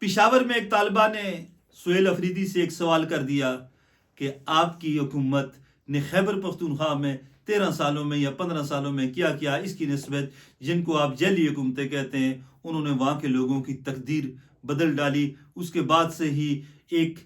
پشاور میں ایک طالبہ نے سہیل افریدی سے ایک سوال کر دیا کہ آپ کی حکومت نے خیبر پختونخوا میں 13 سالوں میں یا 15 سالوں میں کیا کیا، اس کی نسبت جن کو آپ جیلی حکومتیں کہتے ہیں انہوں نے وہاں کے لوگوں کی تقدیر بدل ڈالی۔ اس کے بعد سے ہی ایک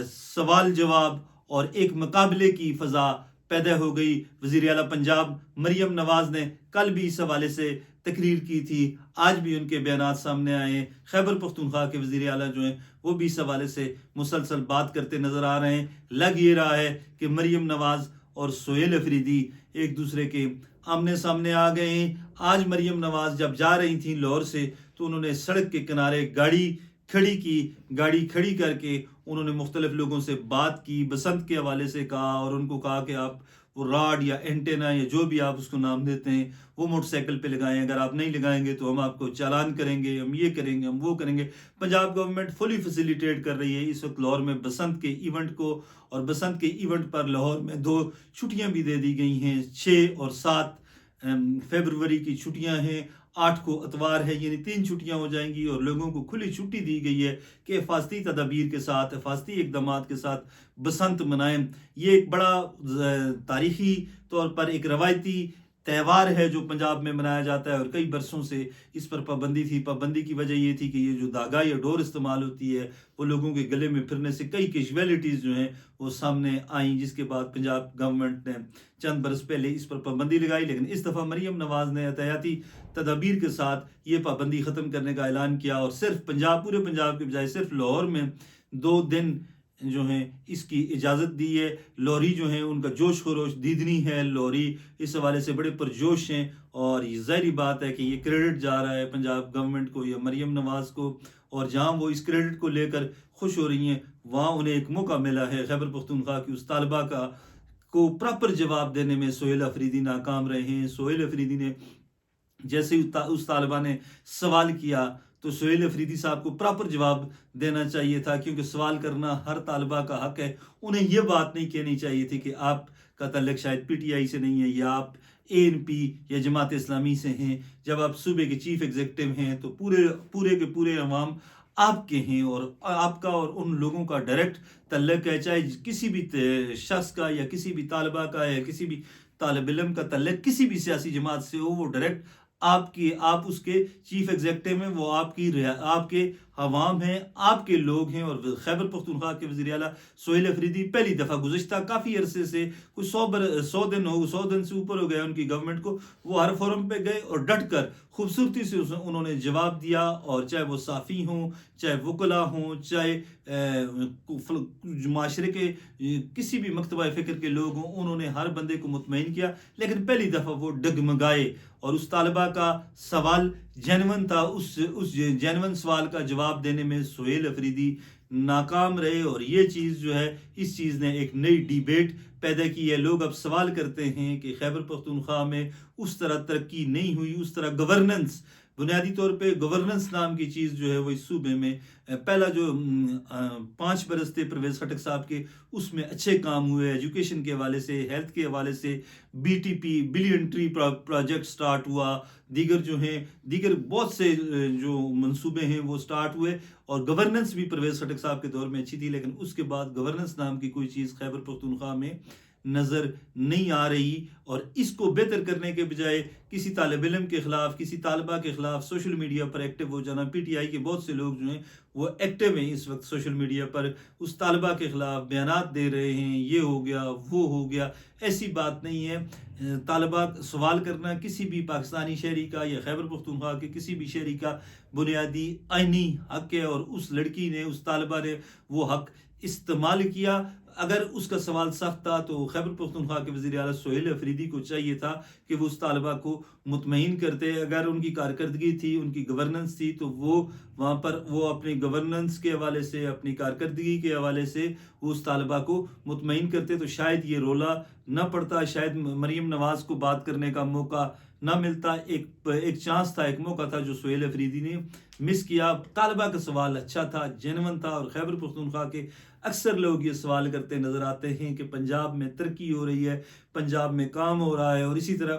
سوال جواب اور ایک مقابلے کی فضا پیدا ہو گئی۔ وزیر اعلیٰ پنجاب مریم نواز نے کل بھی اس حوالے سے تقریر کی تھی، آج بھی ان کے بیانات سامنے آئے ہیں۔ خیبر پختونخوا کے وزیر اعلیٰ جو ہیں وہ بھی اس حوالے سے مسلسل بات کرتے نظر آ رہے ہیں۔ لگ یہ رہا ہے کہ مریم نواز اور سہیل افریدی ایک دوسرے کے آمنے سامنے آ گئے ہیں۔ آج مریم نواز جب جا رہی تھیں لاہور سے تو انہوں نے سڑک کے کنارے گاڑی کھڑی کر کے انہوں نے مختلف لوگوں سے بات کی، بسنت کے حوالے سے کہا اور ان کو کہا کہ آپ وہ راڈ یا اینٹینا یا جو بھی آپ اس کو نام دیتے ہیں وہ موٹر سائیکل پہ لگائیں، اگر آپ نہیں لگائیں گے تو ہم آپ کو چالان کریں گے، ہم یہ کریں گے، ہم وہ کریں گے۔ پنجاب گورنمنٹ فلی فیسیلیٹیٹ کر رہی ہے اس وقت لاہور میں بسنت کے ایونٹ کو، اور بسنت کے ایونٹ پر لاہور میں 2 چھٹیاں بھی دے دی گئی ہیں، 6 اور 7 فیبروری کی چھٹیاں ہیں، 8 کو اتوار ہے، یعنی 3 چھٹیاں ہو جائیں گی اور لوگوں کو کھلی چھٹی دی گئی ہے کہ حفاظتی تدابیر کے ساتھ، حفاظتی اقدامات کے ساتھ بسنت منائیں۔ یہ ایک بڑا تاریخی طور پر ایک روایتی تہوار ہے جو پنجاب میں منایا جاتا ہے، اور کئی برسوں سے اس پر پابندی تھی۔ پابندی کی وجہ یہ تھی کہ یہ جو دھاگا یا ڈور استعمال ہوتی ہے وہ لوگوں کے گلے میں پھرنے سے کئی کیجویلٹیز جو ہیں وہ سامنے آئیں، جس کے بعد پنجاب گورنمنٹ نے چند برس پہلے اس پر پابندی لگائی، لیکن اس دفعہ مریم نواز نے احتیاطی تدابیر کے ساتھ یہ پابندی ختم کرنے کا اعلان کیا، اور صرف پورے پنجاب کے بجائے صرف لاہور میں 2 دن جو ہیں اس کی اجازت دی ہے۔ لوری جو ہیں ان کا جوش خروش دیدنی ہے، لوری اس حوالے سے بڑے پرجوش ہیں، اور یہ ظاہری بات ہے کہ یہ کریڈٹ جا رہا ہے پنجاب گورنمنٹ کو یا مریم نواز کو، اور جہاں وہ اس کریڈٹ کو لے کر خوش ہو رہی ہیں وہاں انہیں ایک موقع ملا ہے خیبر پختونخوا کی اس طالبہ کو پراپر جواب دینے میں سہیل افریدی ناکام رہے ہیں۔ سہیل افریدی نے جیسے اس طالبہ نے سوال کیا تو سہیل افریدی صاحب کو پراپر جواب دینا چاہیے تھا، کیونکہ سوال کرنا ہر طالبہ کا حق ہے۔ انہیں یہ بات نہیں کہنی چاہیے تھی کہ آپ کا تعلق شاید پی ٹی آئی سے نہیں ہے یا آپ ANP یا جماعت اسلامی سے ہیں۔ جب آپ صوبے کے چیف ایگزیکٹو ہیں تو پورے کے پورے عوام آپ کے ہیں، اور آپ کا اور ان لوگوں کا ڈائریکٹ تعلق ہے، چاہے کسی بھی شخص کا یا کسی بھی طالبہ کا یا کسی بھی طالب علم کا تعلق کسی بھی سیاسی جماعت سے ہو، وہ ڈائریکٹ آپ اس کے چیف ایگزیکٹو ہیں، وہ آپ کے عوام ہیں، آپ کے لوگ ہیں۔ اور خیبر پختونخوا کے وزیر اعلیٰ سہیل افریدی پہلی دفعہ گزشتہ کافی عرصے سے کچھ 100 دن سے اوپر ہو گیا ان کی گورنمنٹ کو، وہ ہر فورم پہ گئے اور ڈٹ کر خوبصورتی سے انہوں نے جواب دیا، اور چاہے وہ صحافی ہوں، چاہے وکلا ہوں، چاہے معاشرے کے کسی بھی مکتبہ فکر کے لوگ ہوں، انہوں نے ہر بندے کو مطمئن کیا، لیکن پہلی دفعہ وہ ڈگمگائے، اور اس طالبہ کا سوال جینون تھا، اس جینون سوال کا جواب دینے میں سہیل افریدی ناکام رہے، اور یہ چیز جو ہے اس چیز نے ایک نئی ڈیبیٹ پیدا کی ہے۔ لوگ اب سوال کرتے ہیں کہ خیبر پختونخوا میں اس طرح ترقی نہیں ہوئی، اس طرح گورننس، بنیادی طور پہ گورننس نام کی چیز جو ہے وہ اس صوبے میں پہلا جو 5 برس تھے پرویز خٹک صاحب کے، اس میں اچھے کام ہوئے، ایجوکیشن کے حوالے سے، ہیلتھ کے حوالے سے، BTP billion tree project start ہوا، دیگر بہت سے جو منصوبے ہیں وہ سٹارٹ ہوئے، اور گورننس بھی پرویز خٹک صاحب کے دور میں اچھی تھی، لیکن اس کے بعد گورننس نام کی کوئی چیز خیبر پختونخوا میں نظر نہیں آ رہی۔ اور اس کو بہتر کرنے کے بجائے کسی طالب علم کے خلاف، کسی طالبہ کے خلاف سوشل میڈیا پر ایکٹیو ہو جانا، PTI کے بہت سے لوگ جو ہیں وہ ایکٹیو ہیں اس وقت سوشل میڈیا پر، اس طالبہ کے خلاف بیانات دے رہے ہیں، یہ ہو گیا وہ ہو گیا، ایسی بات نہیں ہے۔ طالبہ سوال کرنا کسی بھی پاکستانی شہری کا یا خیبر پختونخوا کے کسی بھی شہری کا بنیادی آئینی حق ہے، اور اس لڑکی نے، اس طالبہ نے وہ حق استعمال کیا۔ اگر اس کا سوال سخت تھا تو خیبر پختونخوا کے وزیر اعلیٰ سہیل افریدی کو چاہیے تھا کہ وہ اس طالبہ کو مطمئن کرتے۔ اگر ان کی کارکردگی تھی، ان کی گورننس تھی، تو وہ وہاں پر وہ اپنی گورننس کے حوالے سے، اپنی کارکردگی کے حوالے سے وہ اس طالبہ کو مطمئن کرتے تو شاید یہ رولا نہ پڑتا، شاید مریم نواز کو بات کرنے کا موقع نہ ملتا۔ ایک چانس تھا، ایک موقع تھا جو سہیل افریدی نے مس کیا۔ طالبہ کا سوال اچھا تھا، جینون تھا، اور خیبر پختونخوا کے اکثر لوگ یہ سوال کرتے نظر آتے ہیں کہ پنجاب میں ترقی ہو رہی ہے، پنجاب میں کام ہو رہا ہے، اور اسی طرح